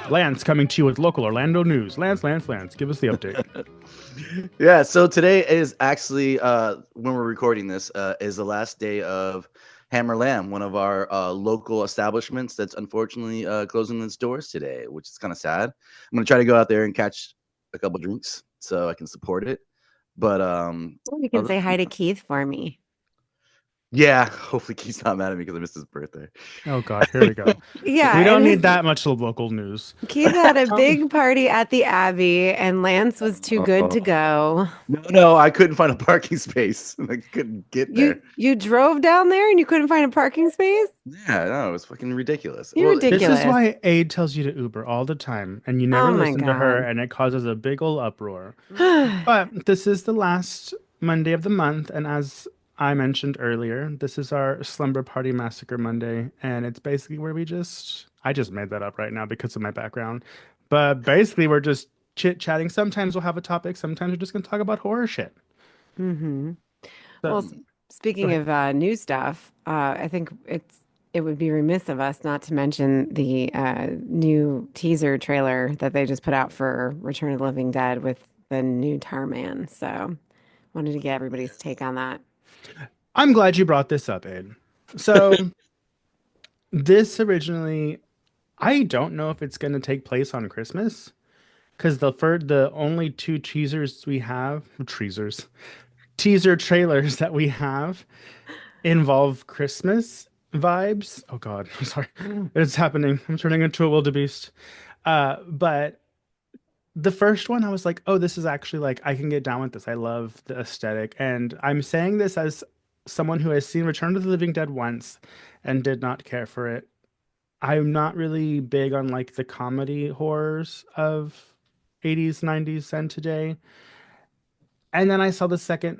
Lance coming to you with local Orlando news. Lance, give us the update. Yeah, so today is actually when we're recording this is the last day of Hammer Lamb, one of our local establishments that's unfortunately closing its doors today, which is kind of sad. I'm gonna try to go out there and catch a couple drinks so I can support it. But You can say hi to Keith for me. yeah, hopefully Keith's not mad at me because I missed his birthday. Oh God, here we go. Yeah, We don't and need that much local news. Keith had a big party at the Abbey, and Lance was too good to go. No, I couldn't find a parking space. I couldn't get there. You drove down there and you couldn't find a parking space? Yeah, no, it was fucking ridiculous. You're ridiculous. This is why Aid tells you to Uber all the time, and you never Oh my listen to her, God. and it causes a big old uproar. But this is the last Monday of the month, and as I mentioned earlier, this is our Slumber Party Massacre Monday, and it's basically where I just made that up right now because of my background. But basically, we're just chit-chatting. Sometimes we'll have a topic, sometimes we're just going to talk about horror shit. Mm-hmm. So, Well, speaking of new stuff, I think it would be remiss of us not to mention the new teaser trailer that they just put out for Return of the Living Dead with the new Tarman. So, wanted to get everybody's take on that. I'm glad you brought this up, Aid. So, this originally, I don't know if it's going to take place on Christmas. Because the only two teaser trailers that we have involve Christmas vibes. Oh God, I'm sorry, it's happening. I'm turning into a wildebeest. But the first one, I was like, oh, this is actually like I can get down with this. I love the aesthetic, and I'm saying this as someone who has seen Return of the Living Dead once and did not care for it. I'm not really big on like the comedy horrors of 80s, 90s, and today. And then I saw the second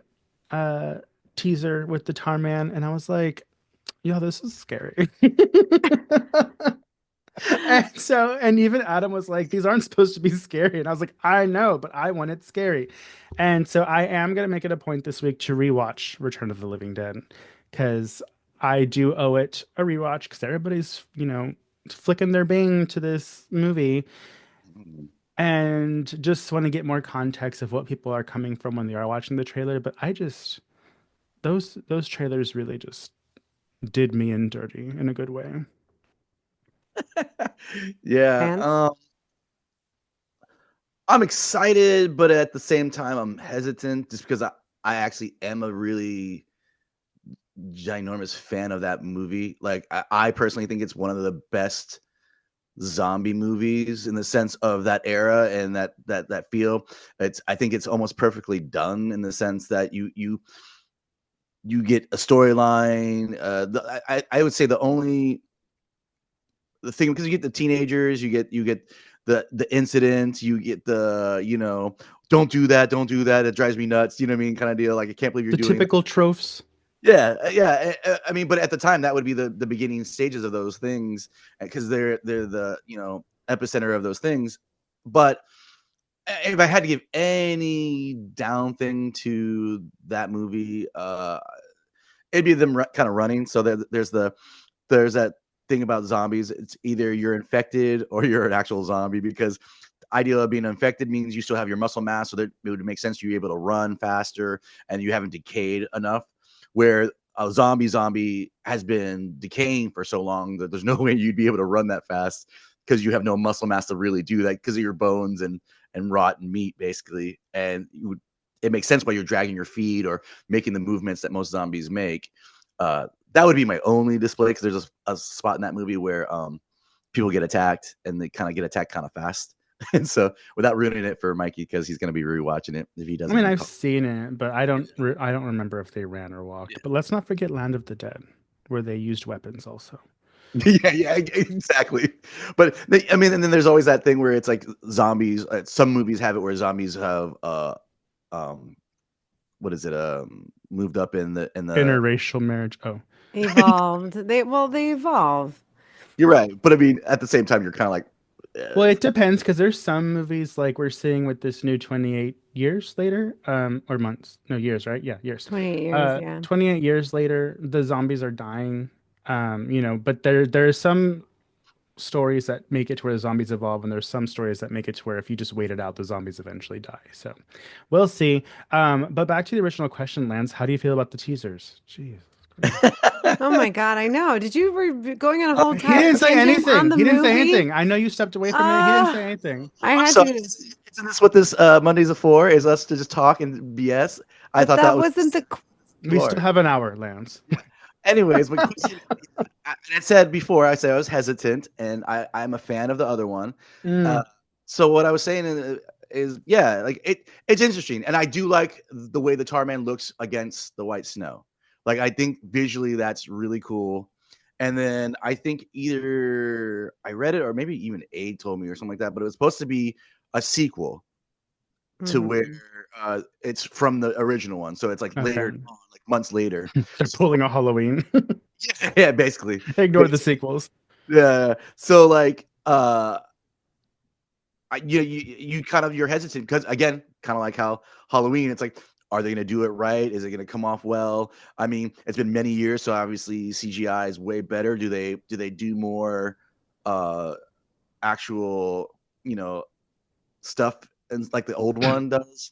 uh teaser with the Tar Man, and I was like, yo, this is scary. And even Adam was like, these aren't supposed to be scary. And I was like, I know, but I want it scary. And so I am gonna make it a point this week to rewatch Return of the Living Dead because I do owe it a rewatch because everybody's, flicking their bing to this movie and just want to get more context of what people are coming from when they are watching the trailer. But I just those trailers really just did me in dirty in a good way. Yeah, And I'm excited, but at the same time, I'm hesitant just because I actually am a really ginormous fan of that movie. Like, I personally think it's one of the best zombie movies in the sense of that era and that feel. I think it's almost perfectly done in the sense that you get a storyline. I would say the thing, because you get the teenagers, you get the incidents, you get don't do that, it drives me nuts, you know what I mean, kind of deal. Like, I can't believe you're The doing typical tropes. yeah. I mean, but at the time, that would be the beginning stages of those things because they're the epicenter of those things. But if I had to give any down thing to that movie, it'd be them kind of running. So there's that thing about zombies. It's either you're infected or you're an actual zombie, because the idea of being infected means you still have your muscle mass, so that it would make sense you're able to run faster and you haven't decayed enough. Where a zombie has been decaying for so long that there's no way you'd be able to run that fast because you have no muscle mass to really do that because of your bones and rotten meat, basically. And it makes sense why you're dragging your feet or making the movements that most zombies make. That would be my only display, because there's a spot in that movie where people get attacked and they kind of get attacked kind of fast. And so, without ruining it for Mikey, because he's going to be rewatching it if he I doesn't. mean, I've seen it, but I don't remember if they ran or walked. Yeah. But let's not forget Land of the Dead, where they used weapons also. Yeah, exactly. But I mean, and then there's always that thing where it's like zombies. Some movies have it where zombies have what is it? Moved up in the Interracial marriage. Oh, evolved. They evolve. You're right, but I mean, at the same time, you're kind of like, well, it depends because there's some movies like we're seeing with this new 28 years later, or months, no years, right? Yeah, years. 28 years, yeah. 28 years later, the zombies are dying. But there's some stories that make it to where the zombies evolve, and there's some stories that make it to where if you just wait it out, the zombies eventually die. So we'll see. But back to the original question, Lance, how do you feel about the teasers? Jeez. Oh my God, I know. Did you were going on a whole He didn't say tangent on anything. the He didn't say movie? anything. I know you stepped away from it. He didn't say Uh, anything. I I'm had sorry. to, Isn't this what this Mondays are for? Is us to just talk and BS? I but thought that that was wasn't the. We still explore. have an hour, Lance. Anyways, my question, I said before, I said I was hesitant, and I'm a fan of the other one. Uh, Mm, so what I was saying is, yeah, like it's interesting, and I do like the way the Tarman looks against the white snow. Like I think visually that's really cool. And then I think either I read it or maybe even Aid told me or something like that, but it was supposed to be a sequel to where Mhm. it's from the original one. So it's like later okay. on, like months later. They're So pulling a Halloween. yeah, basically. Ignore the Basically. sequels. Yeah. So like you kind of you're hesitant because again, kind of like how Halloween, it's like, are they gonna do it right? Is it gonna come off well? I mean, it's been many years, so obviously CGI is way better. Do they do more uh actual, stuff and like the old one does?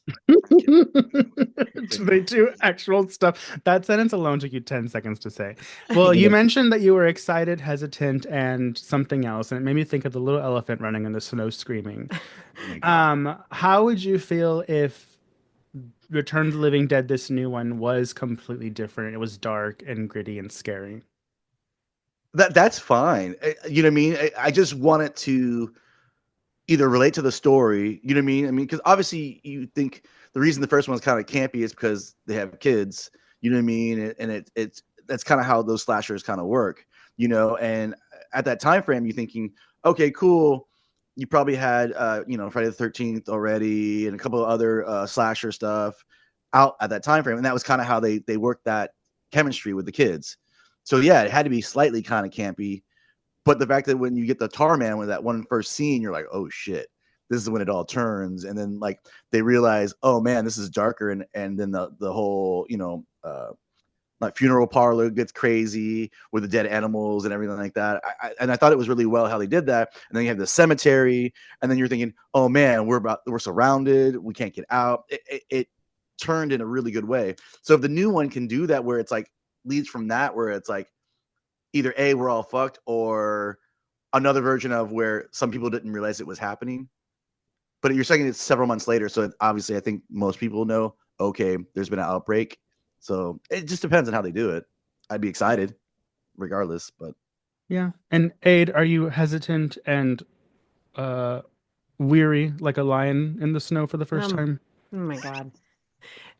They do actual stuff. That sentence alone took you 10 seconds to say. Well, you mentioned that you were excited, hesitant, and something else, and it made me think of the little elephant running in the snow screaming. Oh my god. How would you feel if Return of the Living Dead, this new one, was completely different? It was dark and gritty and scary. That's fine. You know what I mean? I just want it to either relate to the story, you know what I mean? I mean, because obviously you think the reason the first one's kind of campy is because they have kids, you know what I mean? And it's that's kind of how those slashers kind of work, And at that time frame, you're thinking, okay, cool. You probably had, Friday the 13th already and a couple of other slasher stuff out at that time frame, and that was kind of how they worked that chemistry with the kids. So yeah, it had to be slightly kind of campy, but the fact that when you get the Tarman with that one first scene, you're like, oh shit, this is when it all turns. And then like they realize, oh man, this is darker, and then the whole, like funeral parlor gets crazy with the dead animals and everything like that. And I thought it was really well how they did that. And then you have the cemetery, and then you're thinking, oh man, we're surrounded, we can't get out. It turned in a really good way. So if the new one can do that, where it's like leads from that, where it's like either A, we're all fucked, or another version of where some people didn't realize it was happening. But you're saying it's several months later. So obviously, I think most people know, okay, there's been an outbreak. So it just depends on how they do it. I'd be excited regardless. But Yeah. And Aid, are you hesitant and uh weary like a lion in the snow for the first Um, time? oh my God.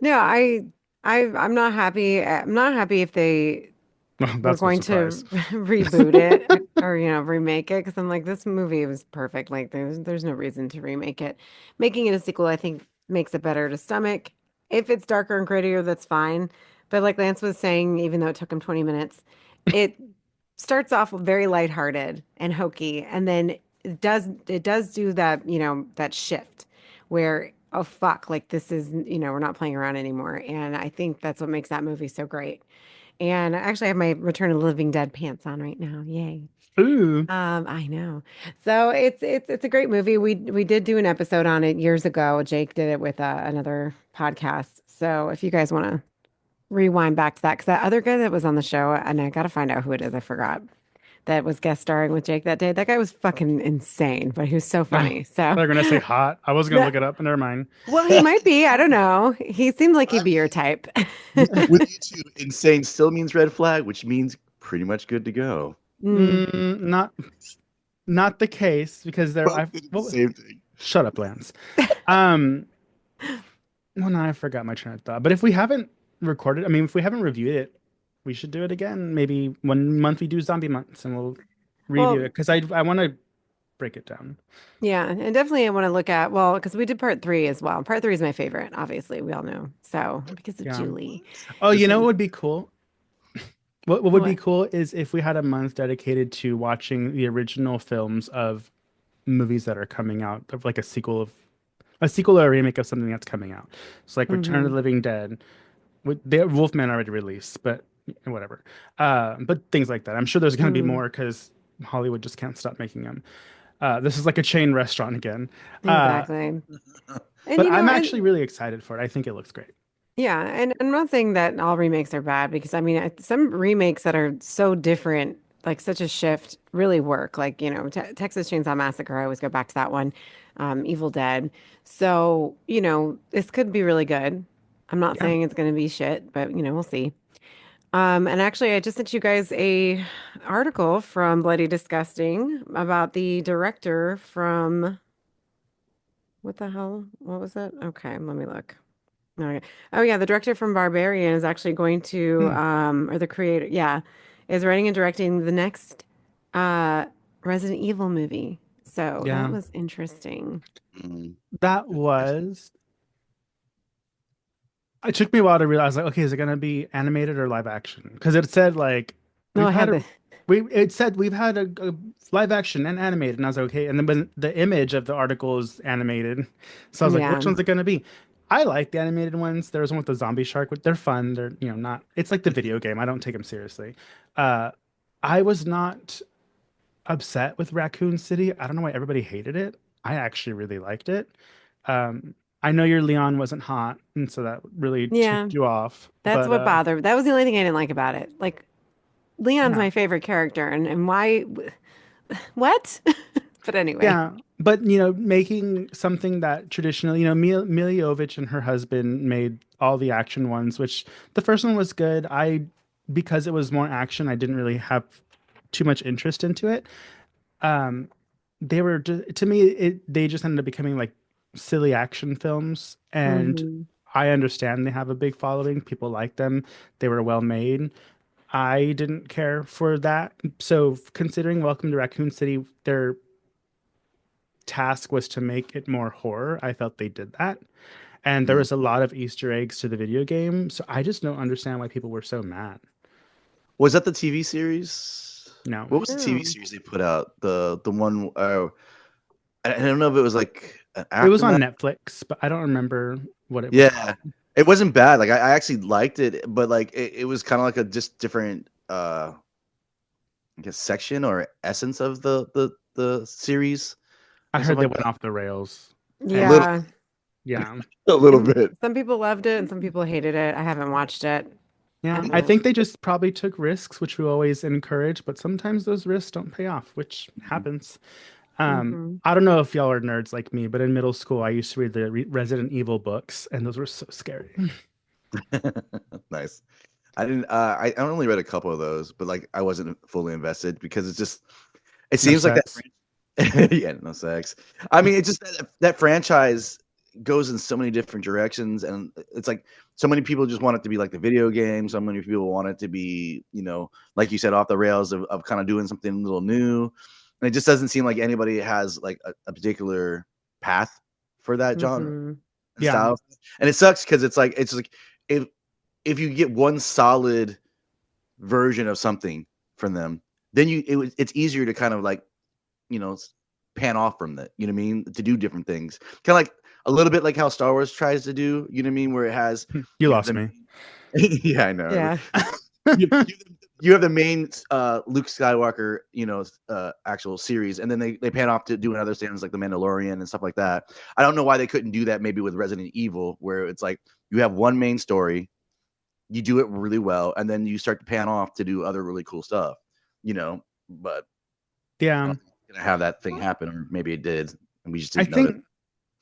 No, I'm not happy. I'm not happy if they Well, were that's no going to surprise. reboot it or remake it because I'm like this movie was perfect. Like there's no reason to remake it. Making it a sequel, I think, makes it better to stomach. If it's darker and grittier, that's fine. But like Lance was saying, even though it took him 20 minutes, it starts off very lighthearted and hokey, and then it does do that, that shift where oh fuck, like this is, we're not playing around anymore. And I think that's what makes that movie so great. And I actually have my Return of the Living Dead pants on right now. Yay. Ooh. I know. So it's a great movie. We did do an episode on it years ago. Jake did it with another podcast. So if you guys want to rewind back to that, because that other guy that was on the show, and I got to find out who it is. I forgot that was guest starring with Jake that day. That guy was fucking insane, but he was so Oh, funny. So they're gonna say hot. I was gonna no, look it up, never mind. well, he might be. I don't know. He seemed like I he'd be your mean, type. with you two, insane still means red flag, which means pretty much good to go. Mm. Not the case because there Both I did the what same thing. shut up, Lance. Um well no, I forgot my train of thought. But if we haven't recorded, I mean if we haven't reviewed it, we should do it again. Maybe 1 month we do zombie months and we'll review it Well, because I want to break it down. yeah, and definitely I want to look at, well, because we did part three as well. Part three is my favorite, obviously, we all know. So because of Yeah. Julie. Oh, you This know is what would be cool? What would be What? cool is if we had a month dedicated to watching the original films of movies that are coming out, of like a sequel or a remake of something that's coming out. So like Return of Hmm. the Living Dead, with the Wolfman already released, but whatever. But things like that. I'm sure there's going to be Hmm. more because Hollywood just can't stop making them. This is like a chain restaurant again. Uh, Exactly. And but you know, I'm and actually really excited for it. I think it looks great. yeah, and I'm not saying that all remakes are bad because I mean, some remakes that are so different, like such a shift, really work. Like, Te Texas Chainsaw Massacre, I always go back to that one. Evil Dead. So, this could be really good. I'm not Yeah. saying it's going to be shit, but we'll see. And actually, I just sent you guys a article from Bloody Disgusting about the director from what the hell? What was it? Okay, let me look. Okay. Oh yeah, the director from Barbarian is actually going to, Hmm. or the creator, yeah, is writing and directing the next uh Resident Evil movie. So that Yeah. was interesting. Mm. That was. It took me a while to realize, like, okay, is it gonna be animated or live action? Because it said like No, we've I had had a the it said we've had a live action and animated, and I was like, okay. And then when the image of the article is animated, so I was like, which yeah. one's it gonna be? I like the animated ones. There's one with the zombie shark, but they're fun. They're not. It's like the video game. I don't take them seriously. Uh, I was not upset with Raccoon City. I don't know why everybody hated it. I actually really liked it. I know your Leon wasn't hot, and so that really Yeah. tipped you off. That's But what bothered. That was the only thing I didn't like about it. Like Leon's yeah, my favorite character and why what? But anyway. yeah. But making something that traditionally, Mila Jovovich and her husband made all the action ones, which the first one was good. Because it was more action, I didn't really have too much interest into it. Um, they were to me they just ended up becoming like silly action films, and Hmm. I understand they have a big following. People like them. They were well made. I didn't care for that. So considering Welcome to Raccoon City, their task was to make it more horror. I felt they did that. And there Mm. was a lot of Easter eggs to the video game. So I just don't understand why people were so mad. Was that the TV series? No. What was the TV No. series they put out? The one I don't know if it was like an It was on aftermath. Netflix, but I don't remember what it was Yeah, called. it wasn't bad. Like I actually liked it, but like it was kind of like a just different I guess section or essence of the series I or heard something they like went that. off the rails. A And little Yeah. yeah. a little Some bit. some people loved it and some people hated it. I haven't watched it. I Yeah, I haven't. think they just probably took risks, which we always encourage, but sometimes those risks don't pay off, which happens. Hmm. I don't know if y'all are nerds like me, but in middle school, I used to read the Resident Evil books, and those were so scary. Nice. I didn't. I only read a couple of those, but like I wasn't fully invested because it's just. It No seems like that. sex. Yeah, no sex. I mean, it's just that franchise goes in so many different directions, and it's like so many people just want it to be like the video game. So many people want it to be, like you said, off the rails of kind of doing something a little new. And it just doesn't seem like anybody has like a particular path for that genre Hmm. and Yeah, style. And it sucks because it's like if if you get one solid version of something from them, then it's easier to kind of like you know pan off from that. You know what I mean? To do different things, kind of like a little bit like how Star Wars tries to do. You know what I mean? Where it has you you have lost the me. yeah, I know. Yeah. You, you, you have the main Luke Skywalker, actual series, and then they pan off to doing other things like the Mandalorian and stuff like that. I don't know why they couldn't do that maybe with Resident Evil, where it's like you have one main story, you do it really well, and then you start to pan off to do other really cool stuff. But I Yeah, don't think it's gonna have that thing happen, or maybe it did, and we just I didn't notice. think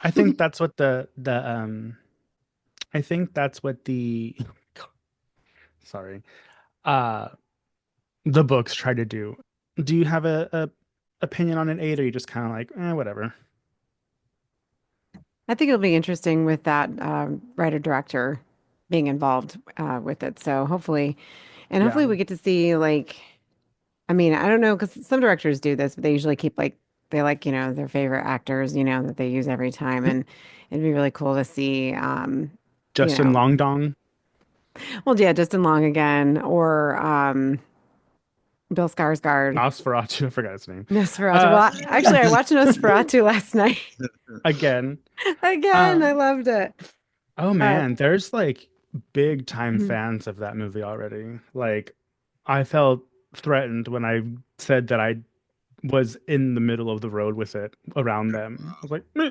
I think that's what I think that's what the sorry, uh, the books try to do. Do you have a opinion on an eight, or you just kind of like, whatever? I think it'll be interesting with that writer director being involved with it. So Yeah, hopefully we get to see like, I mean, I don't know because some directors do this, but they usually keep like they like their favorite actors that they use every time, and it'd be really cool to see you Justin know, Longdong, well, yeah, Justin Long again or Bill Skarsgård. Nosferatu. I forgot his name. Nosferatu. Uh, Well, actually, I watched Nosferatu last night. again. Again, I Um, loved it. oh Uh, man, there's like big time fans of that movie already. Like, I felt threatened when I said that I was in the middle of the road with it around them. I was like, meh.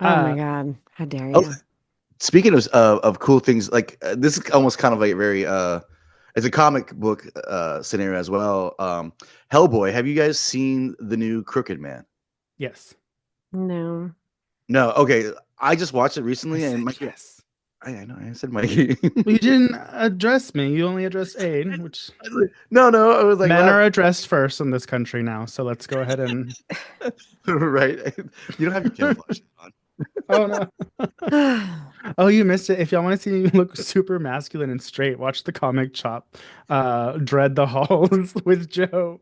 Oh my Uh, God. How dare Oh, you? speaking of cool things, like this is almost kind of like very it's a comic book scenario as well. Hellboy, have you guys seen the new Crooked Man? yes. No. No, okay. I just watched it I recently, and said Mikey, yes. I know I said Mikey. Well, you didn't address me. You only addressed Aid, which No, I was like, men are addressed first in this country now. So let's go ahead and. right. You don't have your camouflage on. Oh no. Oh, you missed it. If y'all want to see me look super masculine and straight, watch the comic chop Dread the Halls with Joe.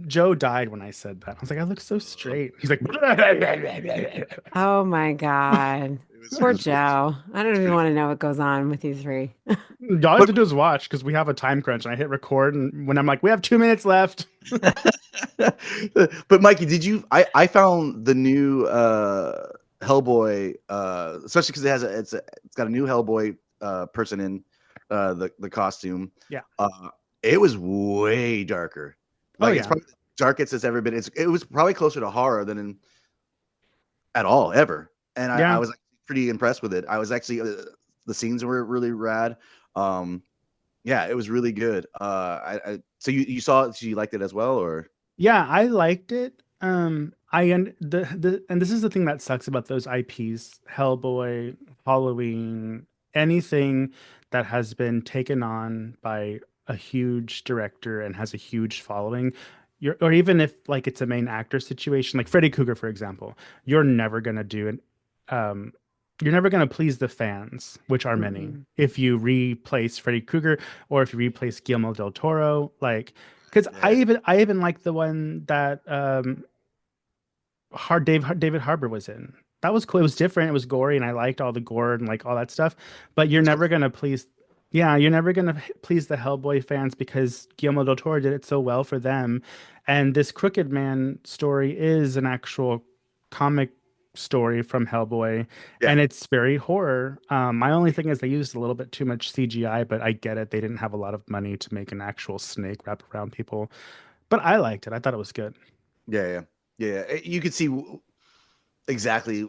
Joe died when I said that. I was like, I look so straight. He's like, Oh my God. It Poor was really, Joe. I don't even want to know what goes on with you three. all I have but to do is watch because we have a time crunch and I hit record and when I'm like, we have 2 minutes left. but Mikey, did you? I found the new Hellboy, especially because it's got a new Hellboy person in the costume. Yeah. It was way darker. Oh Like it's yeah. probably the darkest it's ever been. It was probably closer to horror than at all ever. And I Yeah. was pretty impressed with it. I was actually the scenes were really rad. Yeah, it was really good. So you saw it, so you liked it as well, or? Yeah, I liked it. The and this is the thing that sucks about those IPs, Hellboy, Halloween, anything that has been taken on by a huge director and has a huge following. Or even if like it's a main actor situation, like Freddy Krueger, for example, you're never gonna do an um you're never gonna please the fans, which are many, Mm-mm. if you replace Freddy Krueger or if you replace Guillermo del Toro, like because Yeah. I even like the one that David Harbour was in. That was cool. It was different. It was gory, and I liked all the gore and like all that stuff. But you're never gonna please, yeah, you're never gonna please the Hellboy fans because Guillermo del Toro did it so well for them. And this Crooked Man story is an actual comic story from Hellboy, Yeah. and it's very horror. My only thing is they used a little bit too much CGI, but I get it. They didn't have a lot of money to make an actual snake wrap around people. But I liked it. I thought it was good. Yeah. You could see exactly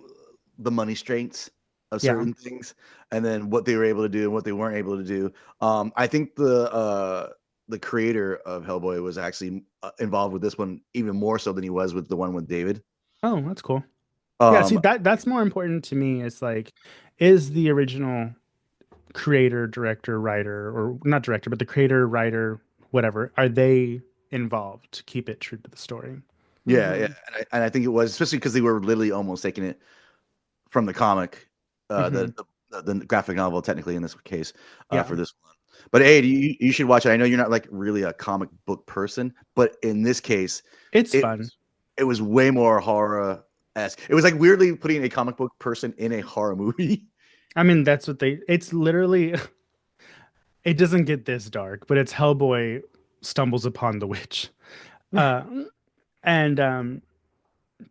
the money strengths of Yeah. certain things, and then what they were able to do and what they weren't able to do. I think the creator of Hellboy was actually involved with this one even more so than he was with the one with David. Oh, that's cool. Yeah, see Um, that's more important to me. Is like, is the original creator, director, writer, or not director, but the creator, writer, whatever, are they involved to keep it true to the story? yeah, Hmm. and I think it was especially because they were literally almost taking it from the comic, Hmm. the graphic novel, technically in this case, Yeah, for this one. But hey, you should watch it. I know you're not like really a comic book person, but in this case, it's it fun. it was way more horror esque. It was like weirdly putting a comic book person in a horror movie. I mean, that's what they. It's literally. It doesn't get this dark, but it's Hellboy stumbles upon the witch, uh, and but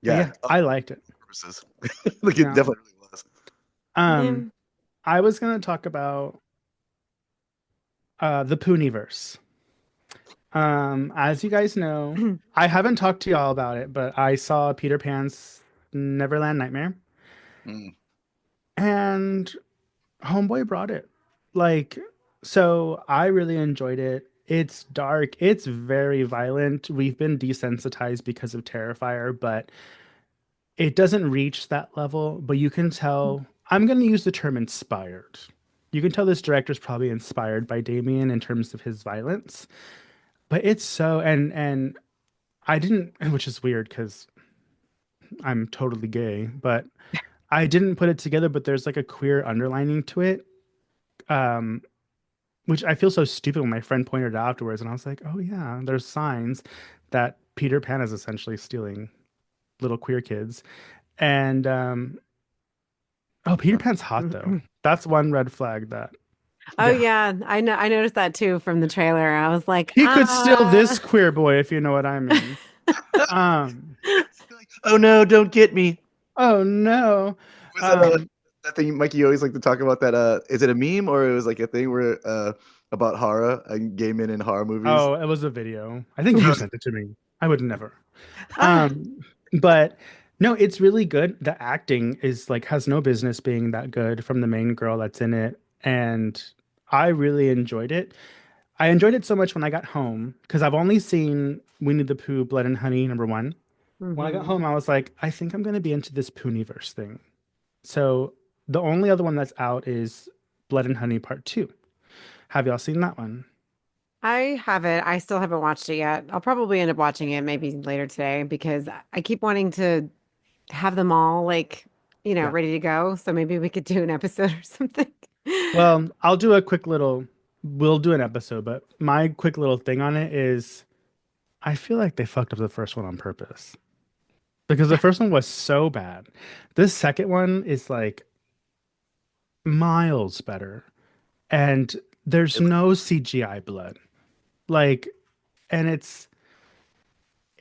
Yeah, yeah, I liked it. purposes. Like it Yeah. definitely really was. Yeah. Um, I was gonna talk about the Poohniverse. As you guys know, I haven't talked to y'all about it, but I saw Peter Pan's Neverland Nightmare, Mm. and Homeboy brought it. Like, so I really enjoyed it. It's dark, it's very violent. We've been desensitized because of Terrifier, but it doesn't reach that level. But you can tell, I'm going to use the term inspired. You can tell this director's probably inspired by Damian in terms of his violence. But it's so, and I didn't, which is weird because I'm totally gay, but I didn't put it together. But there's like a queer underlining to it, um, which I feel so stupid when my friend pointed it out afterwards, and I was like, oh yeah, there's signs that Peter Pan is essentially stealing little queer kids, and oh, Peter Pan's hot though. That's one red flag that, Oh yeah, yeah, I know. I noticed that too from the trailer. I was like, he could steal this ah. queer boy if you know what I mean. Um, Oh no, don't get me. oh no. Was Um, that thing, Mikey? You always like to talk about that. Is it a meme or it was like a thing where about horror and gay men in horror movies? Oh, it was a video. I think you sent it to me. I would never. Ah, Um, but no, it's really good. The acting is like has no business being that good from the main girl that's in it, and I really enjoyed it. I enjoyed it so much when I got home because I've only seen Winnie the Pooh, Blood and Honey, number one. When I got hmm. home, I was like, I think I'm going to be into this Poohniverse thing. So the only other one that's out is Blood and Honey Part 2. Have y'all seen that one? I haven't. I still haven't watched it yet. I'll probably end up watching it maybe later today because I keep wanting to have them all like, Yeah. ready to go. So maybe we could do an episode or something. Well, I'll do a quick little, we'll do an episode, but my quick little thing on it is I feel like they fucked up the first one on purpose because the first one was so bad. This second one is like miles better, and there's Really? no CGI blood. Like, and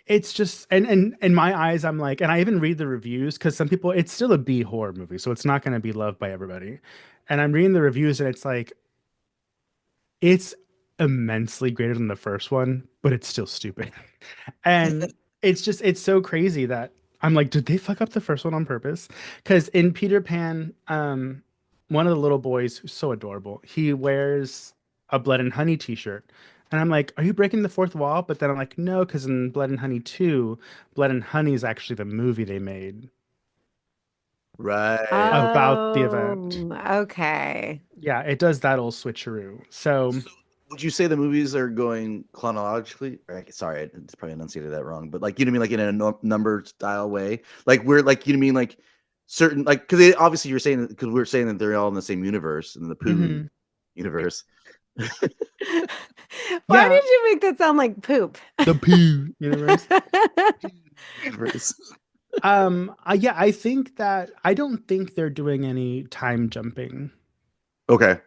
it's just and in my eyes I'm like, and I even read the reviews because some people it's still a B horror movie, so it's not going to be loved by everybody. And I'm reading the reviews and it's like it's immensely greater than the first one, but it's still stupid. And it's just it's so crazy that I'm like, did they fuck up the first one on purpose? Because in Peter Pan, one of the little boys who's so adorable, he wears a Blood and Honey t-shirt. And I'm like, are you breaking the fourth wall? But then I'm like, no, because in Blood and Honey 2, Blood and Honey is actually the movie they made Right. about the event. Oh, okay. Yeah, it does that old switcheroo. So So would you say the movies are going chronologically? Sorry, I just probably enunciated that wrong, but like you know what I mean, like in a number style way. Like we're like you know what I mean, like certain like because obviously you're saying because we're saying that they're all in the same universe in the Pooh mhm. universe. Why Yeah, did you make that sound like poop? the Pooh universe. Universe. Yeah, I think that I don't think they're doing any time jumping. Okay.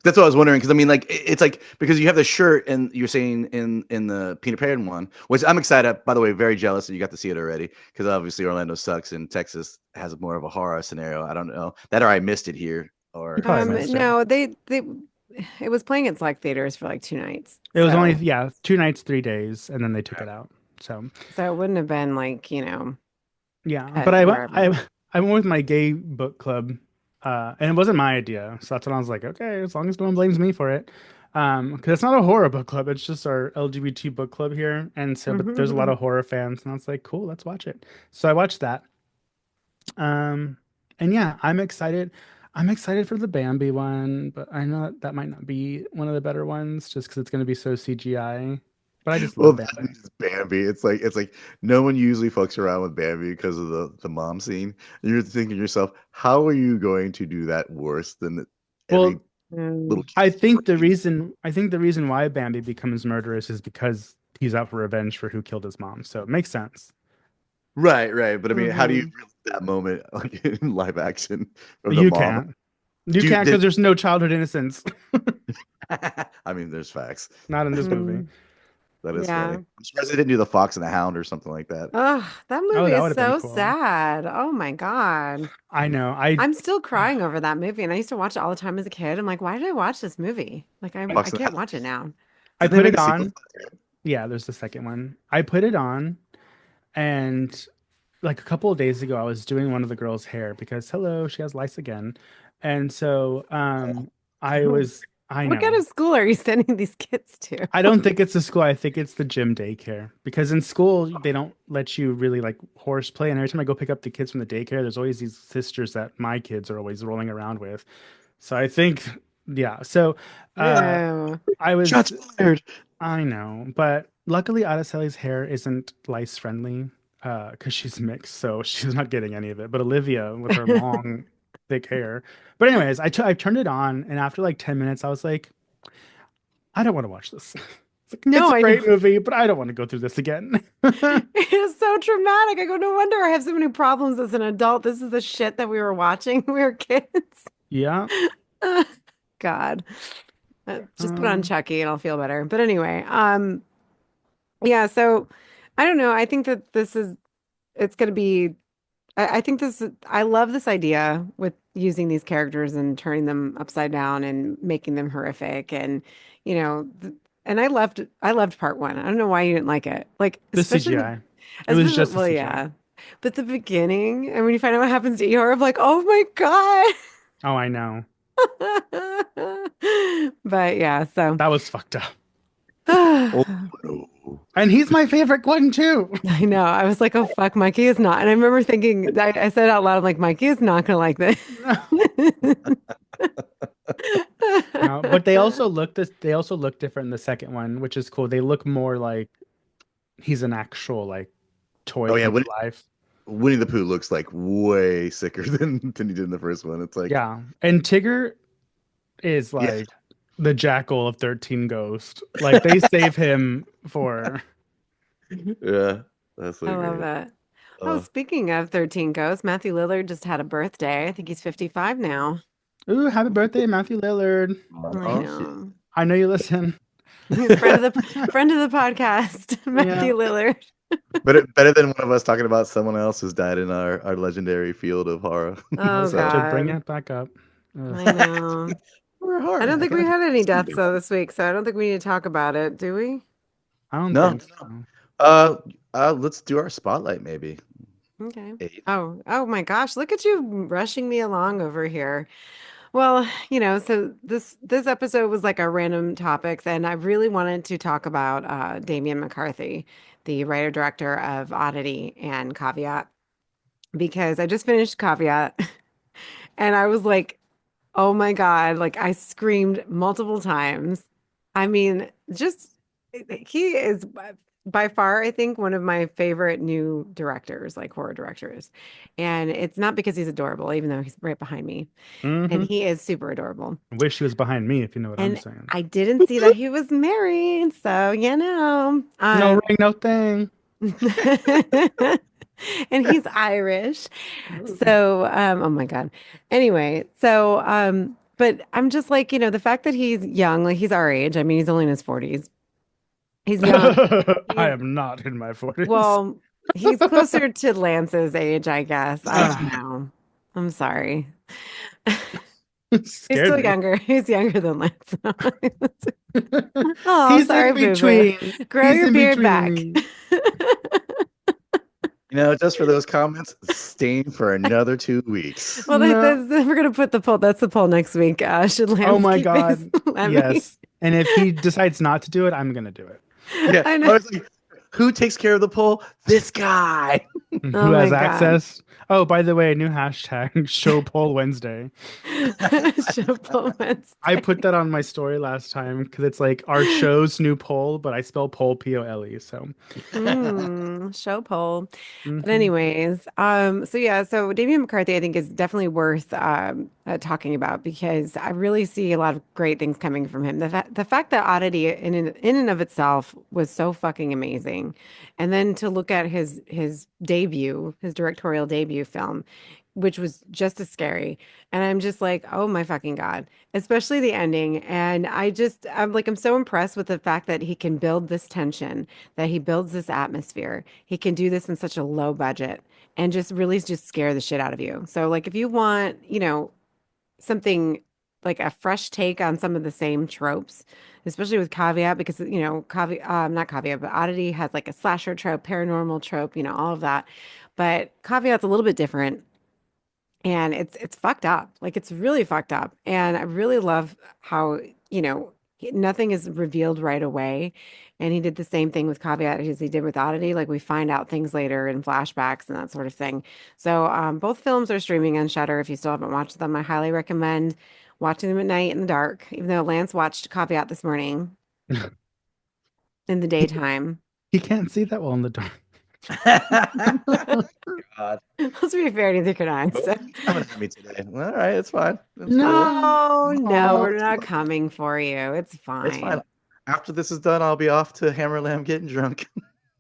That's what I was wondering because I mean, like it's like because you have the shirt and you're saying in the Peter Pan one, which I'm excited. By the way, very jealous that you got to see it already because obviously Orlando sucks and Texas has more of a horror scenario. I don't know that or I missed it here You or probably something. missed it. No, they it was playing at select theaters for like 2 nights. It was only So yeah, 2 nights, 3 days, and then they took it out. So so it wouldn't have been like, yeah, but cut wherever. I went with my gay book club, and it wasn't my idea. So that's when I was like, okay, as long as no one blames me for it, because it's not a horror book club. It's just our LGBT book club here, and so but there's a lot of horror fans, and I was like, cool, let's watch it. So I watched that. Um, and yeah, I'm excited. I'm excited for the Bambi one, but I know that might not be one of the better ones just because it's going to be so CGI. But I just Well, love that Bambi. is Bambi. It's like no one usually fucks around with Bambi because of the mom scene. And you're thinking to yourself, how are you going to do that worse than every Well, little Mm. I kid's think the brain? reason I think the reason why Bambi becomes murderous is because he's out for revenge for who killed his mom. So it makes sense. Right, right. But I mean, how do you Hmm. relive that moment like in live action from the You mom? can't. You Do you, can't did, because there's no childhood innocence. I mean, there's facts. Not in this movie. Mm. That is funny. Yeah. I'm surprised they didn't do the Fox and the Hound or something like that. Oh, that Oh, movie that is would have been so cool. sad. Oh my God. I know. I I'm still crying over that movie, and I used to watch it all the time as a kid. I'm like, why did I watch this movie? Like, I Fox and the can't Hound. watch it now. I Didn't they put make it a sequel on. to that too? Yeah, there's the second one. I put it on and like a couple of days ago I was doing one of the girls' hair because hello, she has lice again. And so I What kind know. of school are you sending these kids to? I don't think it's the school. I think it's the gym daycare because in school they don't let you really like horseplay. And every time I go pick up the kids from the daycare, there's always these sisters that my kids are always rolling around with. So I think, yeah. So uh, Ew. I Shots was, fired. I know, but luckily Araceli's hair isn't lice friendly because she's mixed, so she's not getting any of it. But Olivia with her long, thick hair. But anyways, I turned it on, and after like 10 minutes, I was like, I don't want to watch this. It's like, it's No, a I know. great movie, but I don't want to go through this again. It is so traumatic. I go, no wonder I have so many problems as an adult. This is the shit that we were watching when we were kids. Yeah. God. Just put on Um, Chucky and I'll feel better. But anyway, yeah, so I don't know. I think that it's going to be, I think I love this idea with using these characters and turning them upside down and making them horrific. And, you know, I loved part one. I don't know why you didn't like it. Like, The especially CGI. It was especially just the well, CGI. yeah. But the beginning, and when you find out what happens to Eeyore, I'm like, oh my God. Oh, I know. But yeah, so That was fucked up. Oh, I no. And he's my favorite one too. know. I was like, oh fuck, Mikey is not. And I remember thinking, I said out loud, I'm like, Mikey is not gonna like this. No. No, but they also look different in the second one, which is cool. They look more like he's an actual like toy Oh yeah, come to life. Winnie the Pooh looks like way sicker than he did in the first one. It's like, Yeah. And Tigger is yeah, like the jackal of 13 Ghost. Like they save him for yeah, that's I so love great. it. Oh, Uh, speaking of 13 Ghosts, Matthew Lillard just had a birthday. I think he's 55 now. Ooh, happy birthday, Matthew Lillard. I oh shit. know. I know you listen. Friend of the podcast, Yeah. Matthew Lillard. Better than one of us talking about someone else who's died in our legendary field of horror. Oh So To bring God. it back up. Ugh. I know. we're I horror. don't I think we gotta had any deaths do though this week, so I don't think we need to talk about it, do we? I don't no, think no. so. Let's do our spotlight maybe. Okay. 8. Oh my gosh, look at you rushing me along over here. Well, so this episode was like a random topics, and I really wanted to talk about Damian McCarthy, the writer director of Oddity and Caveat, because I just finished Caveat and I was like, oh my God, like I screamed multiple times. I mean, just he is by far, I think, one of my favorite new directors, like horror directors. And it's not because he's adorable, even though he's right behind me. And Hmm. he is super adorable. Wish he was behind me, if you know what I'm And saying. I didn't see that he was married, so No ring, no thing. and he's Irish. So, oh my God. Anyway, so but I'm just like, the fact that he's young, like he's our age. I mean, he's only in his 40s. He's young. I He's am not in my 40s. well, he's closer to Lance's age, I guess. I don't Ah, know. I'm sorry. He's scared still me. younger. He's younger than Lance. Oh, He's sorry, in Boo Boo. between. Grow He's your in beard back. between. Just for those comments, staying for another 2 weeks. Well, No. we're gonna put the poll. That's the poll next week. Should Oh Lance my keep his God. Lemmy? Yes. And if he decides not to do it, I'm gonna do it. Yeah, I I know. was like, who takes care of the poll? This guy. Oh Who my has God. access? Oh, by the way, new hashtag show poll Wednesday. Show poll I Wednesday. put that on my story last time because it's like our show's new poll, but I spell poll Pole. So, Show poll. But mhm. anyways, so yeah, so Damian McCarthy, I think, is definitely worth talking about because I really see a lot of great things coming from him. The fact that Oddity in and of itself was so fucking amazing, and then to look at his debut, his directorial debut film, which was just as scary, and I'm just like, oh my fucking God, especially the ending. And I'm so impressed with the fact that he can build this tension, that he builds this atmosphere. He can do this in such a low budget and just scare the shit out of you. So like if you want, something like a fresh take on some of the same tropes, especially with Caveat, because not Caveat, but Oddity has like a slasher trope, paranormal trope, all of that. But Caveat's a little bit different and it's fucked up. Like it's really fucked up. And I really love how, nothing is revealed right away. And he did the same thing with Caveat as he did with Oddity. Like we find out things later in flashbacks and that sort of thing. So both films are streaming on Shudder. If you still haven't watched them, I highly recommend watching them at night in the dark. Even though Lance watched Caveat this morning in the he, daytime. he can't see that well in the dark. God. Let's be fair, neither can I. Oh, So. he's coming at me today. All right, it's fine. It's cool. No, no, No. we're not coming for you. It's It's fine. fine. After this is done, I'll be off to Hammerlam getting drunk.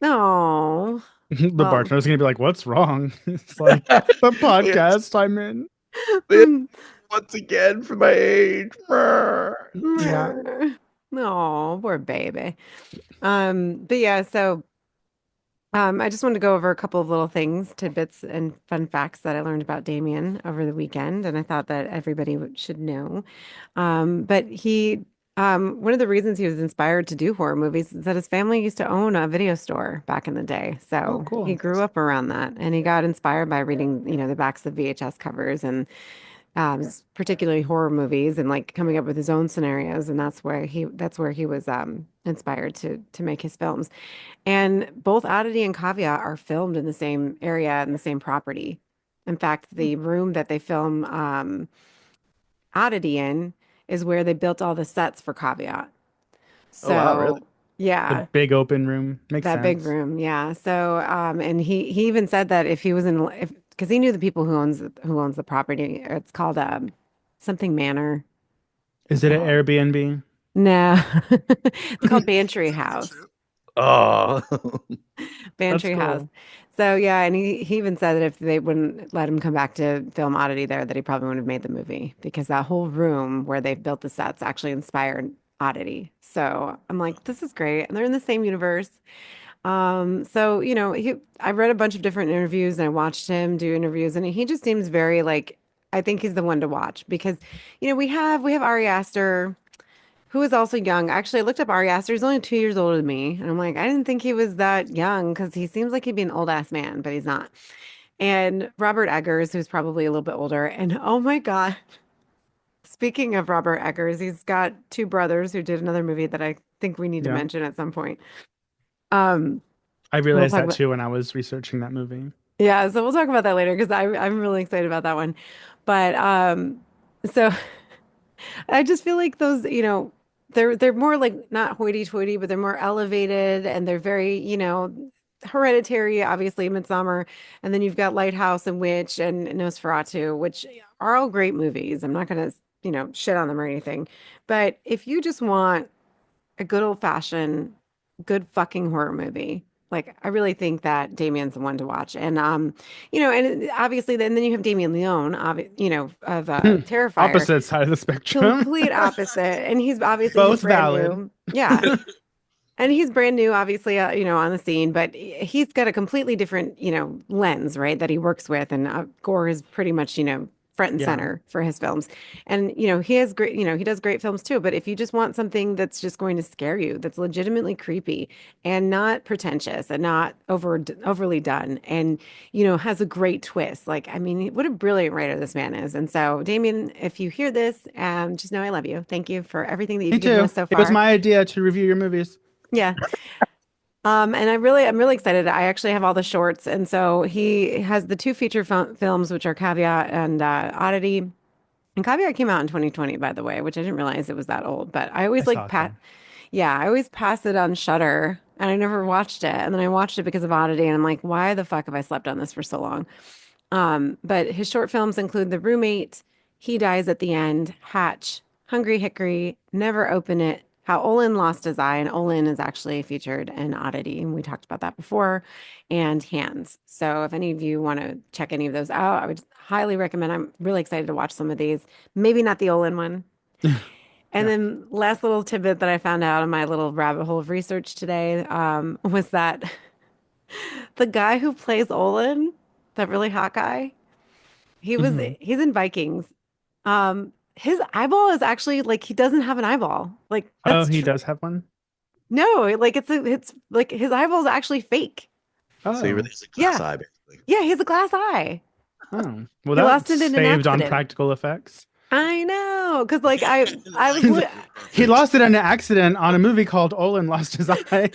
No. The Well, bartender's gonna be like, "What's wrong?" It's like the Yes, podcast I'm in. once again for my age. Yeah. no, poor baby. But yeah, so I just wanted to go over a couple of little things, tidbits, and fun facts that I learned about Damien over the weekend, and I thought that everybody should know. But One of the reasons he was inspired to do horror movies is that his family used to own a video store back in the day. Oh, So he cool. grew up around that and he got inspired by reading, the backs of VHS covers and particularly horror movies and like coming up with his own scenarios. And that's where he was inspired to make his films. And both Oddity and Caveat are filmed in the same area and the same property. In fact, the room that they film Oddity in is where they built all the sets for Caveat. Oh wow, really? So, The yeah, big open room makes that big sense. room, yeah. So, and he even said that if he was in, if because he knew the people who owns the property. It's called something Manor. Is What it the an hell? Airbnb? No, it's called Bantry House. Oh, That's Bantry House. cool. So yeah, and he even said that if they wouldn't let him come back to film Oddity there, that he probably wouldn't have made the movie because that whole room where they've built the sets actually inspired Oddity. So I'm like, this is great, and they're in the same universe. So I read a bunch of different interviews and I watched him do interviews, and he just seems very like I think he's the one to watch because we have Ari Aster who is also young. Actually, I looked up Ari Aster. He's only 2 years older than me. And I'm like, I didn't think he was that young because he seems like he'd be an old ass man, but he's not. And Robert Eggers, who's probably a little bit older. And oh my God, speaking of Robert Eggers, he's got two brothers who did another movie that I think we need to Yeah. mention at some point. Um, I we'll realized talk that about, too when I was researching that movie. yeah, so we'll talk about that later because I'm really excited about that one. But so I just feel like those, they're more like not hoity-toity, but they're more elevated and they're very, hereditary, obviously, Midsummer. And then you've got Lighthouse and Witch and Nosferatu, which are all great movies. I'm not gonna, shit on them or anything. But if you just want a good old-fashioned, good fucking horror movie. Like I really think that Damien's the one to watch, and and obviously then you have Damien Leone, of Terrifier, Opposite side of the spectrum. complete opposite. And he's Both brand valid. new. Yeah. And he's brand new, obviously, on the scene, but he's got a completely different, lens, right, that he works with. And gore is pretty much, front and Yeah. center for his films. And, he has great, he does great films too. But if you just want something that's just going to scare you, that's legitimately creepy and not pretentious and not overly done and, has a great twist. Like, I mean, what a brilliant writer this man is. And so, Damien, if you hear this, just know I love you. Thank you for everything that Me you've given too. us so It was far. my idea to review your movies. Yeah. And I'm really excited. I actually have all the shorts, and so he has the two feature films, which are Caveat and Oddity. And Caveat came out in 2020, by the way, which I didn't realize it was that old. But I I always saw it though. yeah, I always pass it on Shudder, and I never watched it. And then I watched it because of Oddity, and I'm like, why the fuck have I slept on this for so long? But his short films include The Roommate, He Dies at the End, Hatch, Hungry Hickory, Never Open It, How Olin Lost His Eye, and Olin is actually featured in Oddity, and we talked about that before, and Hands. So if any of you want to check any of those out, I would highly recommend. I'm really excited to watch some of these. Maybe not the Olin one. And Yeah. then last little tidbit that I found out in my little rabbit hole of research today was that the guy who plays Olin, that really hot guy, Hmm. he's in Vikings. His eyeball is actually like he doesn't have an eyeball. Like Oh, that's he true. does have one. No, like it's like his eyeball is actually fake. so he Oh. really is a glass Yeah. eye, basically. Yeah, he has a glass eye. Oh. Well, He lost that's it in an saved on accident. practical effects. I know, because like I was He lost it in an accident on a movie called Olin Lost His Eye.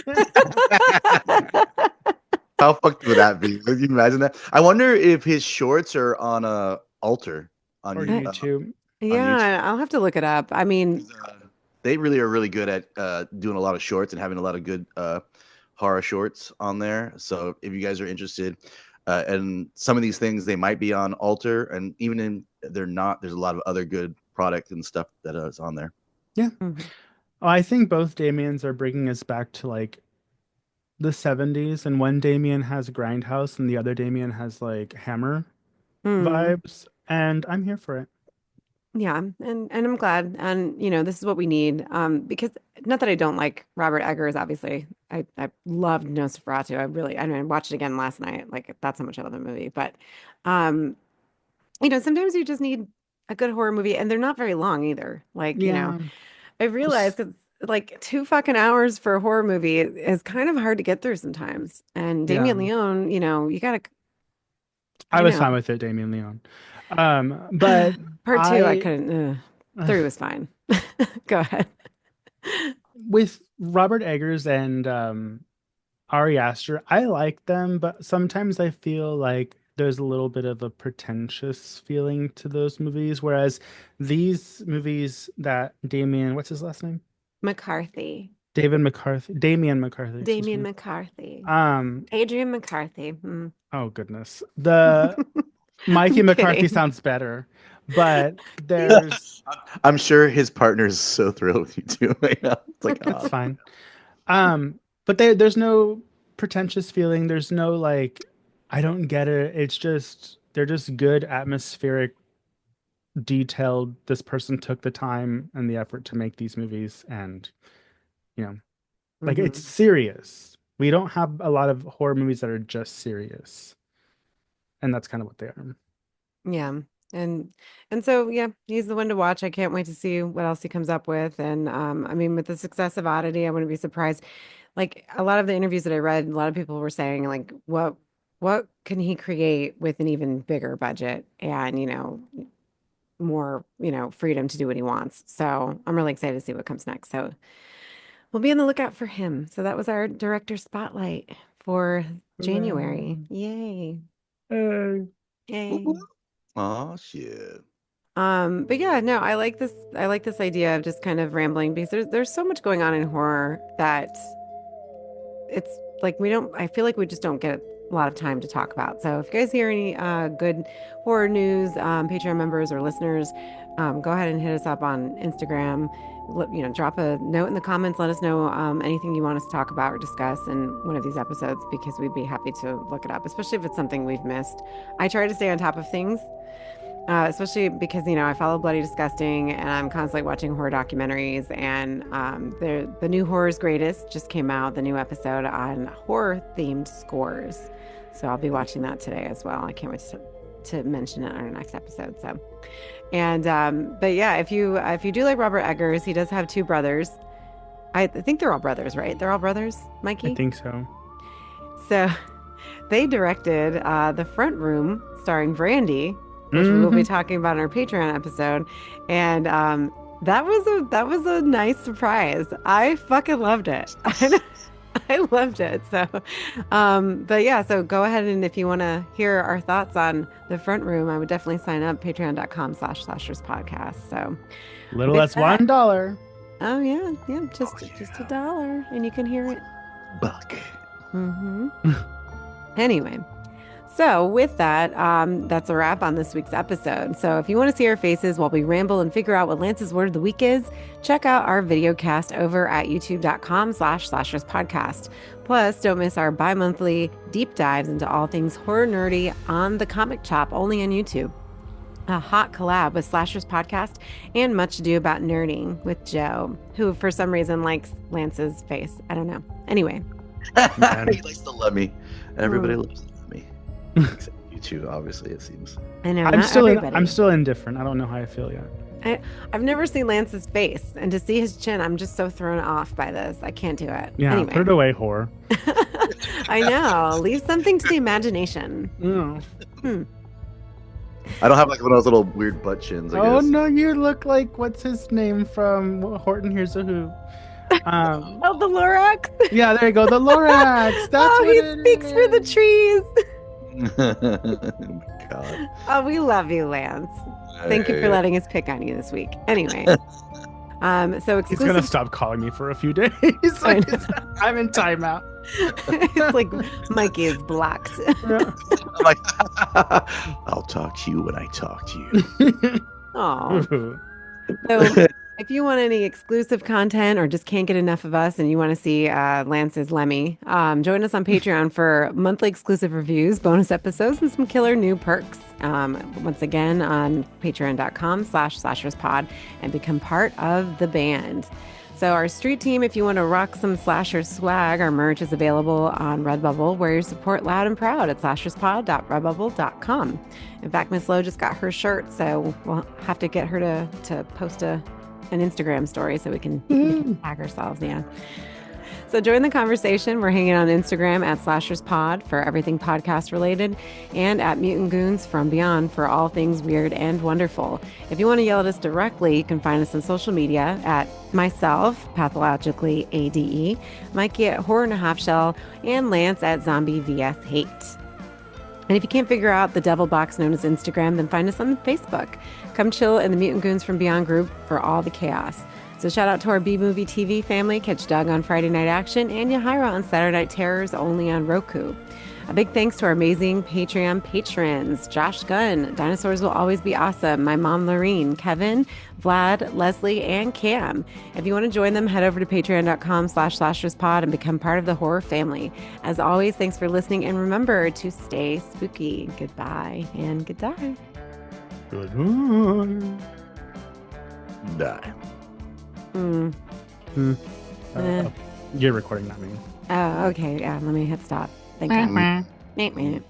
How fucked would that be? Would you imagine that? I wonder if his shorts are on a altar on Or you YouTube. on YouTube. yeah, I'll have to look it up. I mean, 'Cause, they really are really good at doing a lot of shorts and having a lot of good horror shorts on there. So if you guys are interested, and some of these things they might be on altar, and even in they're not, there's a lot of other good product and stuff that is on there. Yeah. mhm. Oh, I think both Damians are bringing us back to like the 70s, and one Damien has Grindhouse and the other Damien has like Hammer Hmm. vibes, and I'm here for it. Yeah, and I'm glad. And this is what we need. Because not that I don't like Robert Eggers, obviously. I loved Nosferatu. I mean, I watched it again last night. Like that's how much I love the movie. But um, sometimes you just need a good horror movie, and they're not very long either. Like, Yeah. I realized because like 2 fucking hours for a horror movie is kind of hard to get through sometimes. And Yeah. Damian Leone, you gotta, I you was fine know, with it, Damian Leone. But part two, I I couldn't. Three was fine. Go ahead. with Robert Eggers and Ari Aster, I like them, but sometimes I feel like there's a little bit of a pretentious feeling to those movies. Whereas these movies that Damien, what's his last name? McCarthy, Damian McCarthy, excuse Damian me. McCarthy, Um, Adrian McCarthy. oh goodness. The Mikey I'm McCarthy kidding. sounds better, but there's I'm sure his partner's so thrilled with you too right now. It's like, it's fine. But there's no pretentious feeling. There's no like, I don't get it. It's just they're just good, atmospheric, detailed. This person took the time and the effort to make these movies, and you know, like it's Mhm. serious. We don't have a lot of horror movies that are just serious, and that's kind of what they are. Yeah. And so yeah, he's the one to watch. I can't wait to see what else he comes up with. And I mean, with the success of Oddity, I wouldn't be surprised. Like a lot of the interviews that I read, a lot of people were saying like what can he create with an even bigger budget and, more, freedom to do what he wants. So I'm really excited to see what comes next. So we'll be on the lookout for him. So that was our director spotlight for January. Yay. Yay. oh shit. But yeah, no, I like this. I like this idea of just kind of rambling because there's so much going on in horror that it's like I feel like we just don't get a lot of time to talk about. So if you guys hear any good horror news, Patreon members or listeners, go ahead and hit us up on Instagram. Drop a note in the comments. Let us know anything you want us to talk about or discuss in one of these episodes because we'd be happy to look it up, especially if it's something we've missed. I try to stay on top of things. Especially because, I follow Bloody Disgusting and I'm constantly watching horror documentaries. And the new Horror's Greatest just came out, the new episode on horror-themed scores. So I'll be watching that today as well. I can't wait to mention it on our next episode. So, and but yeah, if you do like Robert Eggers, he does have 2 brothers. I think they're all brothers, right? They're all brothers, Mikey? I think so. So they directed The Front Room, starring Brandy, which we will be talking about in our Patreon episode. And that was a nice surprise. I fucking loved it. I loved it. So, but yeah, so go ahead and if you want to hear our thoughts on The Front Room, I would definitely sign up, patreon.com/Slashers Podcast. So Little as $1. Oh yeah, just $1, and you can hear it. Buck. Anyway. So with that, that's a wrap on this week's episode. So if you want to see our faces while we ramble and figure out what Lance's word of the week is, check out our video cast over at youtube.com/Slashers Podcast. Plus, don't miss our bi-monthly deep dives into all things horror nerdy on the Comic Chop, only on YouTube. A hot collab with Slashers Podcast and Much Ado About Nerding with Joe, who for some reason likes Lance's face. I don't know. Anyway. He likes to love me. Everybody loves to love me. Except you two, obviously, it seems. I know. I'm still indifferent. I don't know how I feel yet. I've never seen Lance's face, and to see his chin, I'm just so thrown off by this. I can't do it. Yeah, anyway. Put it away, whore. I know. Leave something to the imagination. No. I don't have like one of those little weird butt chins. I Oh guess. no, you look like what's his name from Horton Hears a Who. Oh, the Lorax. Yeah, there you go, the Lorax. That's what he it speaks for the is. trees. God. Oh, we love you, Lance. Thank you for letting us pick on you this week. Anyway, so exclusive. He's gonna stop calling me for a few days. Like, I'm in timeout. It's like Mikey is blocked. Yeah. I'm like, I'll talk to you when I talk to you. Oh. So if you want any exclusive content or just can't get enough of us and you want to see Lance's Lemmy, join us on Patreon for monthly exclusive reviews, bonus episodes, and some killer new perks. Once again, on patreon.com/slasherspod and become part of the band. So our street team, if you want to rock some Slashers swag, our merch is available on Redbubble, where you support loud and proud at slasherspod.redbubble.com. In fact, Miss Lowe just got her shirt, so we'll have to get her to post a an Instagram story so we can tag ourselves. Yeah. So join the conversation. We're hanging on Instagram at Slashers Pod for everything podcast related, and at Mutant Goons from Beyond for all things weird and wonderful. If you want to yell at us directly, you can find us on social media at myself, pathologically ADE, Mikey at Horror and a Half Shell, and Lance at Zombie VS Hate. And if you can't figure out the devil box known as Instagram, then find us on Facebook. Come chill in the Mutant Goons from Beyond group for all the chaos. So shout out to our B-Movie TV family. Catch Doug on Friday Night Action and Yahira on Saturday Night Terrors only on Roku. A big thanks to our amazing Patreon patrons, Josh Gunn, Dinosaurs Will Always Be Awesome, my mom Lorene, Kevin, Vlad, Leslie, and Cam. If you want to join them, head over to patreon.com/slasherspod and become part of the horror family. As always, thanks for listening, and remember to stay spooky. Goodbye and good die. Good Die. You're recording, not me. Oh, okay. Yeah, let me hit stop. Thank you.